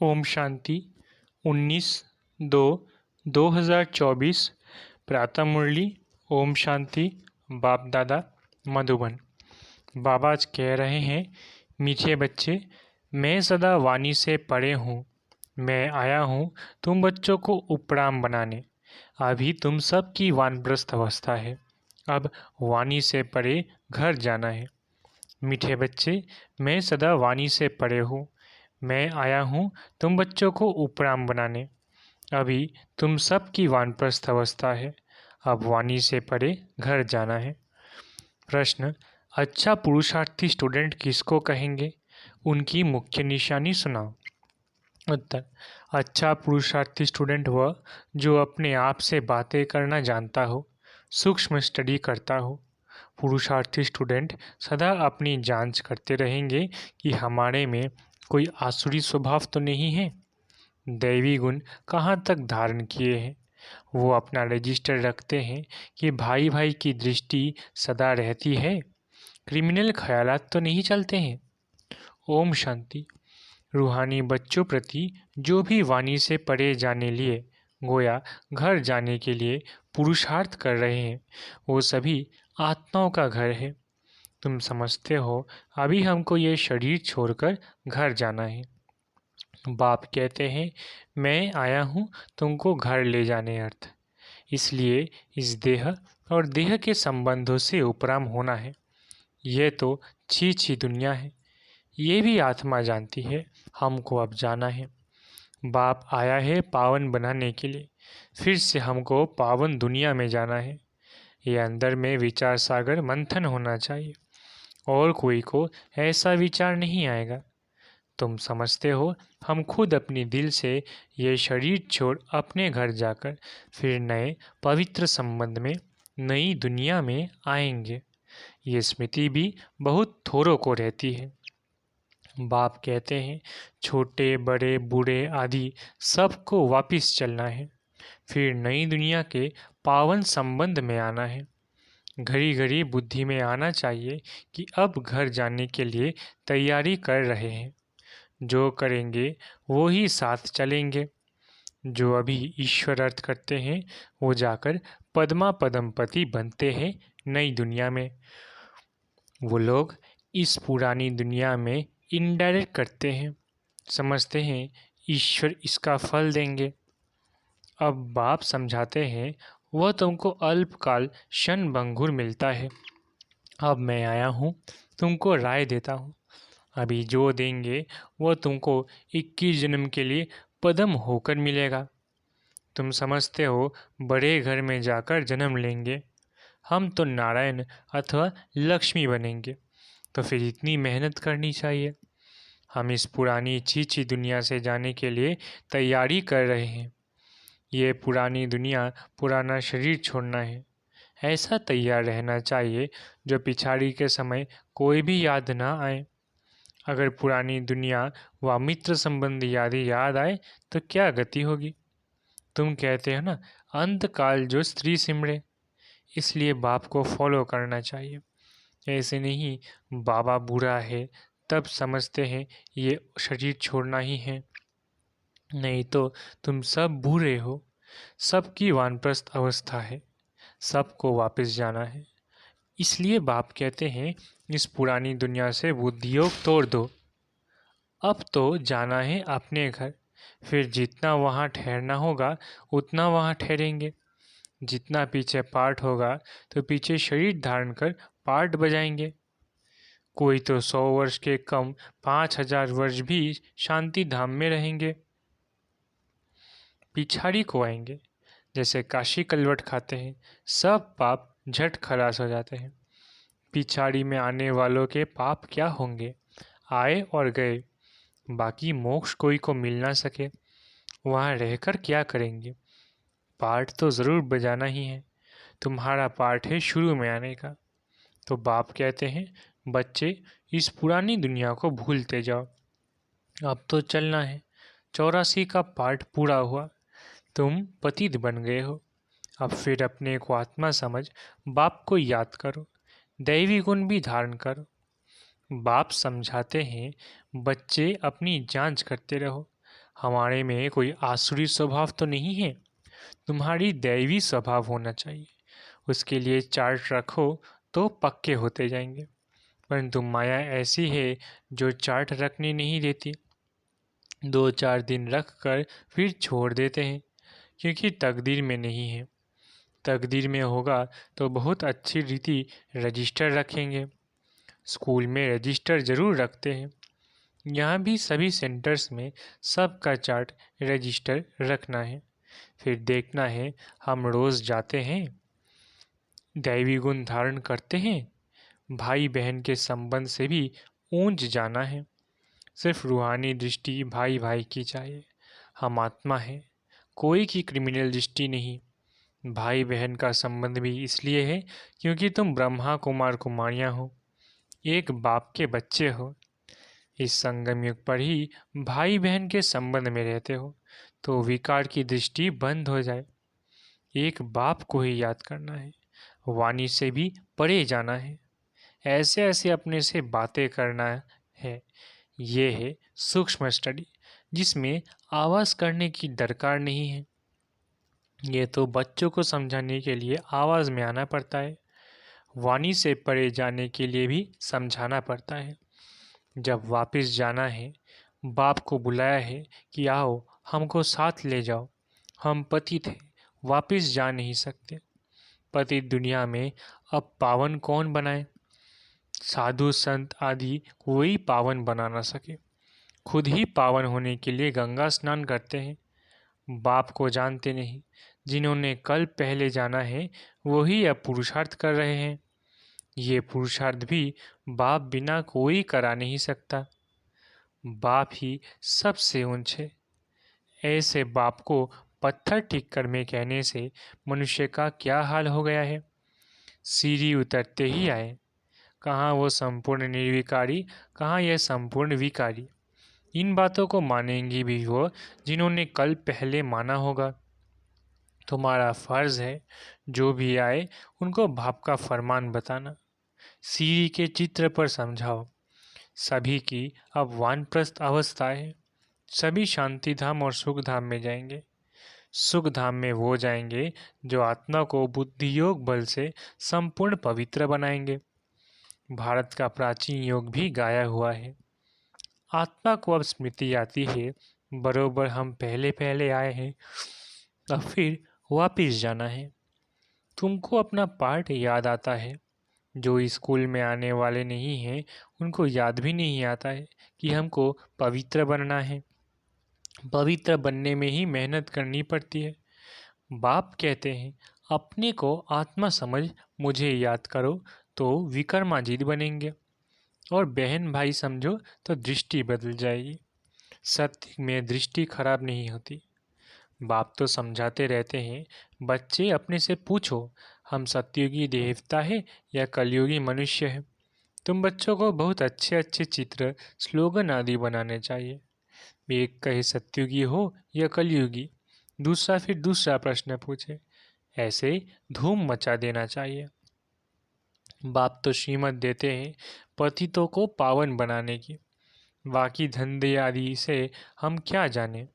ओम शांति 19/2/2024 प्रातः मुरली। ओम शांति। बाप दादा मधुबन। बाबा आज कह रहे हैं, मीठे बच्चे, मैं सदा वाणी से पढ़े हूँ। मैं आया हूँ तुम बच्चों को उपराम बनाने। अभी तुम सब की वानप्रस्थ अवस्था है, अब वाणी से परे घर जाना है। मीठे बच्चे, मैं सदा वाणी से पढ़े हूँ। मैं आया हूँ तुम बच्चों को उपराम बनाने। अभी तुम सब की वानप्रस्थ अवस्था है, अब वाणी से परे घर जाना है। प्रश्न: अच्छा पुरुषार्थी स्टूडेंट किसको कहेंगे? उनकी मुख्य निशानी सुनाओ। उत्तर: अच्छा पुरुषार्थी स्टूडेंट वह जो अपने आप से बातें करना जानता हो, सूक्ष्म स्टडी करता हो। पुरुषार्थी स्टूडेंट सदा अपनी जांच करते रहेंगे कि हमारे में कोई आसुरी स्वभाव तो नहीं है, दैवी गुण कहाँ तक धारण किए हैं। वो अपना रजिस्टर रखते हैं कि भाई भाई की दृष्टि सदा रहती है, क्रिमिनल ख्यालात तो नहीं चलते हैं। ओम शांति। रूहानी बच्चों प्रति जो भी वाणी से परे जाने लिए गोया घर जाने के लिए पुरुषार्थ कर रहे हैं, वो सभी आत्माओं का घर है। तुम समझते हो अभी हमको ये शरीर छोड़कर घर जाना है। बाप कहते हैं, मैं आया हूँ तुमको घर ले जाने अर्थ। इसलिए इस देह और देह के संबंधों से उपराम होना है। यह तो छी दुनिया है, ये भी आत्मा जानती है, हमको अब जाना है। बाप आया है पावन बनाने के लिए, फिर से हमको पावन दुनिया में जाना है। ये अंदर में विचार सागर मंथन होना चाहिए, और कोई को ऐसा विचार नहीं आएगा। तुम समझते हो हम खुद अपनी दिल से ये शरीर छोड़ अपने घर जाकर फिर नए पवित्र संबंध में नई दुनिया में आएंगे। ये स्मृति भी बहुत थोरों को रहती है। बाप कहते हैं, छोटे बड़े बूढ़े आदि सबको वापिस चलना है, फिर नई दुनिया के पावन संबंध में आना है। घड़ी घड़ी बुद्धि में आना चाहिए कि अब घर जाने के लिए तैयारी कर रहे हैं। जो करेंगे वो ही साथ चलेंगे। जो अभी ईश्वर अर्थ करते हैं वो जाकर पद्मा पदमपति बनते हैं नई दुनिया में। वो लोग इस पुरानी दुनिया में इनडायरेक्ट करते हैं, समझते हैं ईश्वर इसका फल देंगे। अब बाप समझाते हैं, वह तुमको अल्पकाल क्षणभंगुर मिलता है। अब मैं आया हूँ तुमको राय देता हूँ। अभी जो देंगे वह तुमको 21 जन्म के लिए पद्म होकर मिलेगा। तुम समझते हो बड़े घर में जाकर जन्म लेंगे, हम तो नारायण अथवा लक्ष्मी बनेंगे, तो फिर इतनी मेहनत करनी चाहिए। हम इस पुरानी छी दुनिया से जाने के लिए तैयारी कर रहे हैं। ये पुरानी दुनिया, पुराना शरीर छोड़ना है। ऐसा तैयार रहना चाहिए जो पिछाड़ी के समय कोई भी याद ना आए। अगर पुरानी दुनिया व मित्र संबंधी याद आए तो क्या गति होगी? तुम कहते हो ना, अंतकाल जो स्त्री सिमरे, इसलिए बाप को फॉलो करना चाहिए। ऐसे नहीं बाबा बुरा है तब समझते हैं ये शरीर छोड़ना ही है। नहीं तो तुम सब बुरे हो, सबकी वानप्रस्थ अवस्था है, सबको वापस जाना है। इसलिए बाप कहते हैं, इस पुरानी दुनिया से बुद्धियोग तोड़ दो। अब तो जाना है अपने घर, फिर जितना वहाँ ठहरना होगा उतना वहाँ ठहरेंगे। जितना पीछे पाठ होगा तो पीछे शरीर धारण कर पाठ बजाएंगे। कोई तो 100 वर्ष के कम 5000 वर्ष भी शांति धाम में रहेंगे। पिछाड़ी को आएंगे, जैसे काशी कलवट खाते हैं, सब पाप झट खलास हो जाते हैं। पिछाड़ी में आने वालों के पाप क्या होंगे? आए और गए, बाकी मोक्ष कोई को मिल ना सके, वहाँ रहकर क्या करेंगे? पाठ तो ज़रूर बजाना ही है। तुम्हारा पाठ है शुरू में आने का। तो बाप कहते हैं, बच्चे इस पुरानी दुनिया को भूलते जाओ, अब तो चलना है। 84 का पाठ पूरा हुआ, तुम पतित बन गए हो। अब फिर अपने को आत्मा समझ बाप को याद करो, दैवी गुण भी धारण करो। बाप समझाते हैं, बच्चे अपनी जांच करते रहो, हमारे में कोई आसुरी स्वभाव तो नहीं है। तुम्हारी दैवी स्वभाव होना चाहिए। उसके लिए चार्ट रखो तो पक्के होते जाएंगे। परंतु माया ऐसी है जो चार्ट रखने नहीं देती। 2-4 दिन रख कर फिर छोड़ देते हैं, क्योंकि तकदीर में नहीं है। तकदीर में होगा तो बहुत अच्छी रीति रजिस्टर रखेंगे। स्कूल में रजिस्टर ज़रूर रखते हैं। यहाँ भी सभी सेंटर्स में सबका चार्ट रजिस्टर रखना है। फिर देखना है हम रोज़ जाते हैं, दैवी गुण धारण करते हैं, भाई बहन के संबंध से भी ऊंच जाना है। सिर्फ रूहानी दृष्टि भाई भाई की चाहिए। हम आत्मा हैं, कोई की क्रिमिनल दृष्टि नहीं। भाई बहन का संबंध भी इसलिए है क्योंकि तुम ब्रह्मा कुमार कुमारियाँ हो, एक बाप के बच्चे हो। इस संगम युग पर ही भाई बहन के संबंध में रहते हो तो विकार की दृष्टि बंद हो जाए। एक बाप को ही याद करना है, वाणी से भी परे जाना है, ऐसे ऐसे अपने से बातें करना है। ये है सूक्ष्म स्टडी, जिसमें आवाज़ करने की दरकार नहीं है। ये तो बच्चों को समझाने के लिए आवाज़ में आना पड़ता है, वाणी से परे जाने के लिए भी समझाना पड़ता है। जब वापस जाना है, बाप को बुलाया है कि आओ हमको साथ ले जाओ। हम पतित हैं, वापस जा नहीं सकते। पतित दुनिया में अब पावन कौन बनाए? साधु संत आदि कोई पावन बना ना सके। खुद ही पावन होने के लिए गंगा स्नान करते हैं। बाप को जानते नहीं। जिन्होंने कल पहले जाना है वही अब पुरुषार्थ कर रहे हैं। ये पुरुषार्थ भी बाप बिना कोई करा नहीं सकता। बाप ही सबसे ऊंच है। ऐसे बाप को पत्थर ठीक कर में कहने से मनुष्य का क्या हाल हो गया है। सीढ़ी उतरते ही आए। कहाँ वो संपूर्ण निर्विकारी, कहाँ यह संपूर्ण विकारी। इन बातों को मानेंगी भी वो जिन्होंने कल पहले माना होगा। तुम्हारा फर्ज है जो भी आए उनको बाप का फरमान बताना। सीढ़ी के चित्र पर समझाओ। सभी की अब वानप्रस्थ अवस्था है। सभी शांति धाम और सुख धाम में जाएंगे। सुख धाम में वो जाएंगे जो आत्मा को बुद्धि योग बल से संपूर्ण पवित्र बनाएंगे। भारत का प्राचीन योग भी गाया हुआ है। आत्मा को अब स्मृति आती है, बरोबर हम पहले पहले आए हैं, अब फिर वापिस जाना है। तुमको अपना पाठ याद आता है। जो स्कूल में आने वाले नहीं हैं उनको याद भी नहीं आता है कि हमको पवित्र बनना है। पवित्र बनने में ही मेहनत करनी पड़ती है। बाप कहते हैं अपने को आत्मा समझ मुझे याद करो तो विक्रमाजीत बनेंगे, और बहन भाई समझो तो दृष्टि बदल जाएगी। सत्य में दृष्टि खराब नहीं होती। बाप तो समझाते रहते हैं, बच्चे अपने से पूछो हम सतयुगी देवता है या कलयुगी मनुष्य है। तुम बच्चों को बहुत अच्छे अच्छे चित्र स्लोगन आदि बनाने चाहिए। एक कहे सतयुगी हो या कलयुगी, दूसरा फिर दूसरा प्रश्न पूछे। ऐसे धूम मचा देना चाहिए। बाप तो श्रीमत देते हैं पतितों को पावन बनाने की, बाकी धंधे आदि से हम क्या जाने।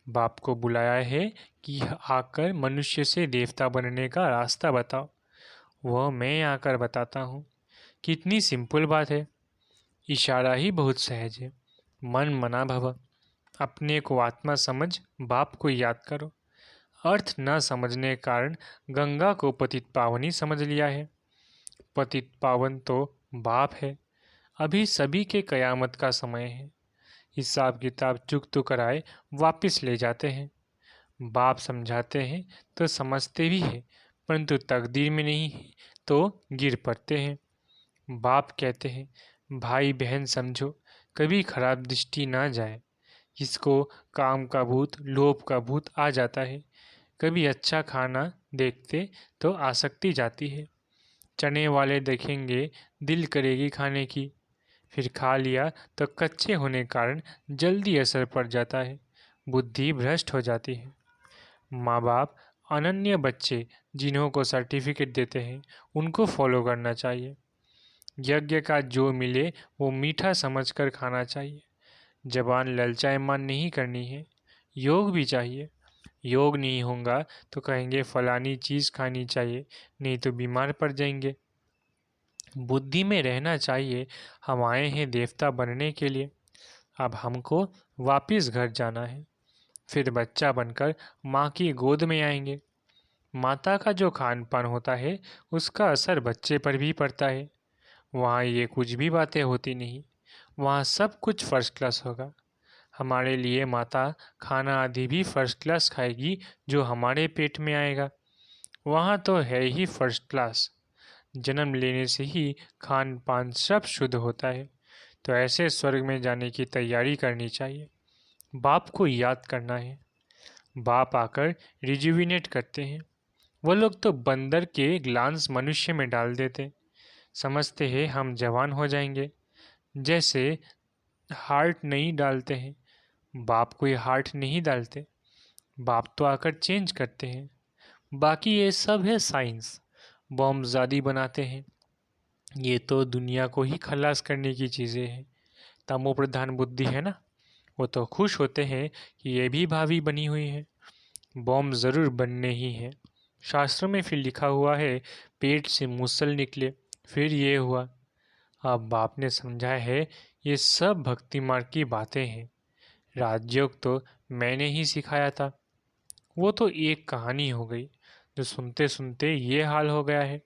बाप को बुलाया है कि आकर मनुष्य से देवता बनने का रास्ता बताओ। वह मैं आकर बताता हूँ। कितनी सिंपल बात है। इशारा ही बहुत सहज है। मन मना भव। अपने को आत्मा समझ बाप को याद करो। अर्थ न समझने के कारण गंगा को पतित पावनी समझ लिया है। पतित पावन तो बाप है। अभी सभी के कयामत का समय है। हिसाब किताब चुक कराए वापस ले जाते हैं। बाप समझाते हैं तो समझते भी हैं, परंतु तकदीर में नहीं है तो गिर पड़ते हैं। बाप कहते हैं भाई बहन समझो, कभी खराब दृष्टि ना जाए। इसको काम का भूत लोभ का भूत आ जाता है। कभी अच्छा खाना देखते तो आसक्ति जाती है। चने वाले देखेंगे दिल करेगी खाने की, फिर खा लिया तो कच्चे होने के कारण जल्दी असर पड़ जाता है, बुद्धि भ्रष्ट हो जाती है। माँ बाप अनन्य बच्चे जिन्हों को सर्टिफिकेट देते हैं उनको फॉलो करना चाहिए। यज्ञ का जो मिले वो मीठा समझकर खाना चाहिए। जबान ललचाएमान नहीं करनी है। योग भी चाहिए। योग नहीं होगा तो कहेंगे फलानी चीज़ खानी चाहिए, नहीं तो बीमार पड़ जाएंगे। बुद्धि में रहना चाहिए, हम आए हैं देवता बनने के लिए। अब हमको वापिस घर जाना है, फिर बच्चा बनकर माँ की गोद में आएंगे। माता का जो खान पान होता है उसका असर बच्चे पर भी पड़ता है। वहाँ ये कुछ भी बातें होती नहीं, वहाँ सब कुछ फर्स्ट क्लास होगा। हमारे लिए माता खाना आदि भी फर्स्ट क्लास खाएगी जो हमारे पेट में आएगा। वहाँ तो है ही फर्स्ट क्लास। जन्म लेने से ही खान पान सब शुद्ध होता है। तो ऐसे स्वर्ग में जाने की तैयारी करनी चाहिए। बाप को याद करना है। बाप आकर रिजुविनेट करते हैं। वो लोग तो बंदर के ग्लांस मनुष्य में डाल देते, समझते हैं हम जवान हो जाएंगे। जैसे हार्ट नहीं डालते हैं, बाप कोई हार्ट नहीं डालते, बाप तो आकर चेंज करते हैं। बाकी ये सब है साइंस, बॉम्बज़ादी बनाते हैं। ये तो दुनिया को ही खलास करने की चीज़ें हैं। तमो प्रधान बुद्धि है ना, वो तो खुश होते हैं कि ये भी भावी बनी हुई है। बॉम्ब ज़रूर बनने ही है। शास्त्रों में फिर लिखा हुआ है पेट से मूसल निकले, फिर ये हुआ। अब बाप ने समझा है ये सब भक्ति मार्ग की बातें हैं। राजयोग तो मैंने ही सिखाया था, वो तो एक कहानी हो गई जो सुनते सुनते ये हाल हो गया है।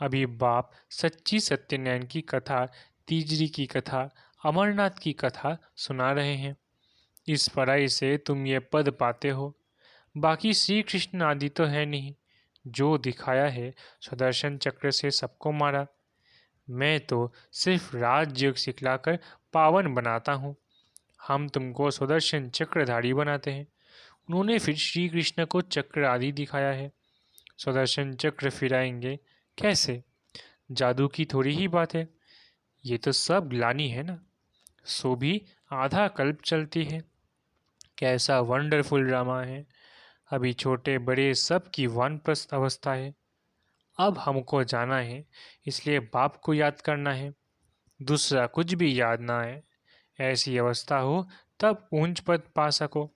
अभी बाप सच्ची सत्यनारायण की कथा, तीजरी की कथा, अमरनाथ की कथा सुना रहे हैं। इस पढ़ाई से तुम ये पद पाते हो। बाकी श्री कृष्ण आदि तो है नहीं। जो दिखाया है सुदर्शन चक्र से सबको मारा। मैं तो सिर्फ राजयोग सिखलाकर पावन बनाता हूँ। हम तुमको सुदर्शन चक्रधारी बनाते हैं। उन्होंने फिर श्री कृष्ण को चक्र आदि दिखाया है। सुदर्शन चक्र फिराएंगे कैसे? जादू की थोड़ी ही बात है। ये तो सब ग्लानी है ना। सो भी आधा कल्प चलती है। कैसा वंडरफुल ड्रामा है। अभी छोटे बड़े सब की वानप्रस्थ अवस्था है। अब हमको जाना है, इसलिए बाप को याद करना है। दूसरा कुछ भी याद ना आए। ऐसी अवस्था हो तब ऊंच पद पा सको।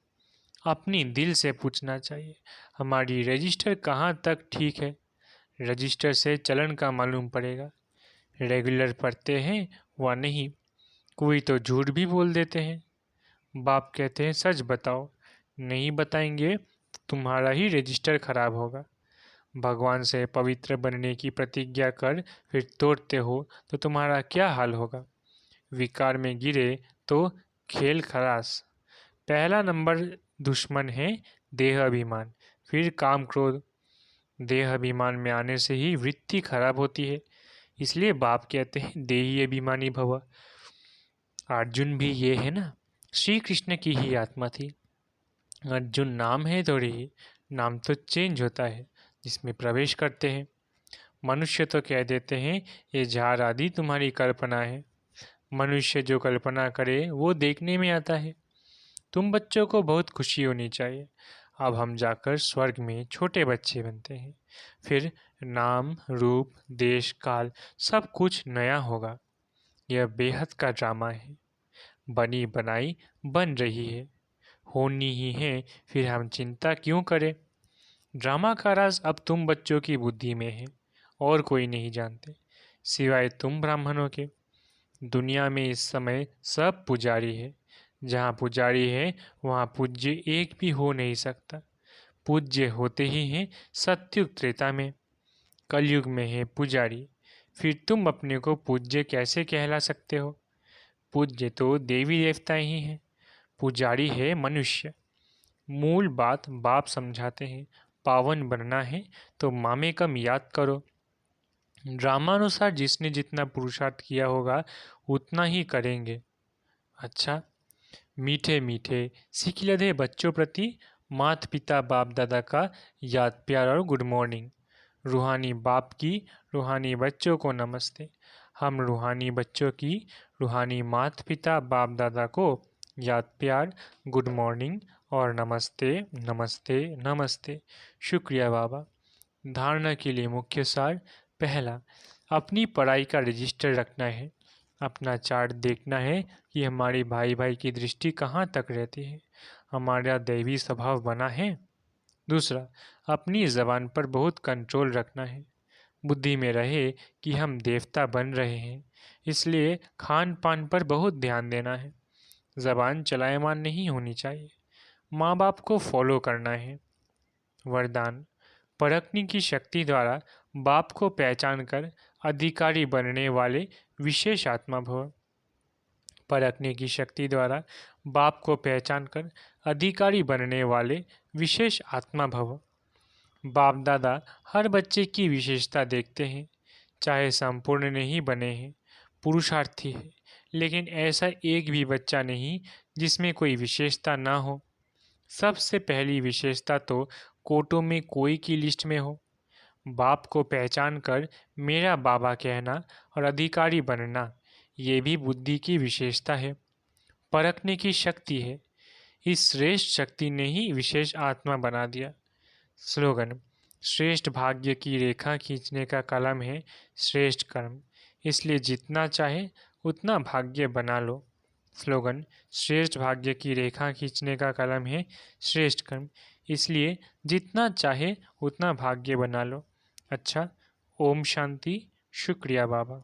अपनी दिल से पूछना चाहिए हमारी रजिस्टर कहाँ तक ठीक है। रजिस्टर से चलन का मालूम पड़ेगा, रेगुलर पढ़ते हैं व नहीं। कोई तो झूठ भी बोल देते हैं। बाप कहते हैं सच बताओ, नहीं बताएंगे तो तुम्हारा ही रजिस्टर खराब होगा। भगवान से पवित्र बनने की प्रतिज्ञा कर फिर तोड़ते हो तो तुम्हारा क्या हाल होगा। विकार में गिरे तो खेल खलास। पहला नंबर दुश्मन है देह अभिमान, फिर काम क्रोध। देह अभिमान में आने से ही वृत्ति खराब होती है। इसलिए बाप कहते हैं देही अभिमानी भव। अर्जुन भी ये है ना, श्री कृष्ण की ही आत्मा थी। अर्जुन नाम है थोड़ी, नाम तो चेंज होता है जिसमें प्रवेश करते हैं। मनुष्य तो कह देते हैं ये झार आदि तुम्हारी कल्पना है। मनुष्य जो कल्पना करे वो देखने में आता है। तुम बच्चों को बहुत खुशी होनी चाहिए। अब हम जाकर स्वर्ग में छोटे बच्चे बनते हैं। फिर नाम रूप देश काल सब कुछ नया होगा। यह बेहद का ड्रामा है। बनी बनाई बन रही है, होनी ही है, फिर हम चिंता क्यों करें। ड्रामा का राज अब तुम बच्चों की बुद्धि में है, और कोई नहीं जानते सिवाय तुम ब्राह्मणों के। दुनिया में इस समय सब पुजारी है। जहाँ पुजारी है वहाँ पूज्य एक भी हो नहीं सकता। पूज्य होते ही हैं सत्युग त्रेता में, कलयुग में है पुजारी। फिर तुम अपने को पूज्य कैसे कहला सकते हो? पूज्य तो देवी देवता ही हैं, पुजारी है मनुष्य। मूल बात बाप समझाते हैं, पावन बनना है तो मामे कम याद करो। ड्रामानुसार जिसने जितना पुरुषार्थ किया होगा उतना ही करेंगे। अच्छा, मीठे मीठे सिखिलधे बच्चों प्रति माता पिता बाप दादा का याद प्यार और गुड मॉर्निंग। रूहानी बाप की रूहानी बच्चों को नमस्ते। हम रूहानी बच्चों की रूहानी माता पिता बाप दादा को याद प्यार, गुड मॉर्निंग और नमस्ते नमस्ते नमस्ते। शुक्रिया बाबा। धारणा के लिए मुख्य सार। पहला, अपनी पढ़ाई का रजिस्टर रखना है। अपना चार्ट देखना है कि हमारी भाई भाई की दृष्टि कहाँ तक रहती है। हमारा दैवी स्वभाव बना है। दूसरा, अपनी ज़बान पर बहुत कंट्रोल रखना है। बुद्धि में रहे कि हम देवता बन रहे हैं, इसलिए खान पान पर बहुत ध्यान देना है। ज़बान चलायमान नहीं होनी चाहिए। माँ बाप को फॉलो करना है। वरदान, परखने की शक्ति द्वारा बाप को पहचान कर अधिकारी बनने वाले विशेष आत्मा भव। परखने की शक्ति द्वारा बाप को पहचान कर अधिकारी बनने वाले विशेष आत्मा भव। बाप दादा हर बच्चे की विशेषता देखते हैं, चाहे संपूर्ण नहीं बने हैं, पुरुषार्थी है, लेकिन ऐसा एक भी बच्चा नहीं जिसमें कोई विशेषता ना हो। सबसे पहली विशेषता तो कोटों में कोई की लिस्ट में हो। बाप को पहचान कर मेरा बाबा कहना और अधिकारी बनना, ये भी बुद्धि की विशेषता है, परखने की शक्ति है। इस श्रेष्ठ शक्ति ने ही विशेष आत्मा बना दिया। स्लोगन, श्रेष्ठ भाग्य की रेखा खींचने का कलम है श्रेष्ठ कर्म, इसलिए जितना चाहे उतना भाग्य बना लो। स्लोगन, श्रेष्ठ भाग्य की रेखा खींचने का कलम है श्रेष्ठ कर्म, इसलिए जितना चाहे उतना भाग्य बना लो। अच्छा, ओम शांति। शुक्रिया बाबा।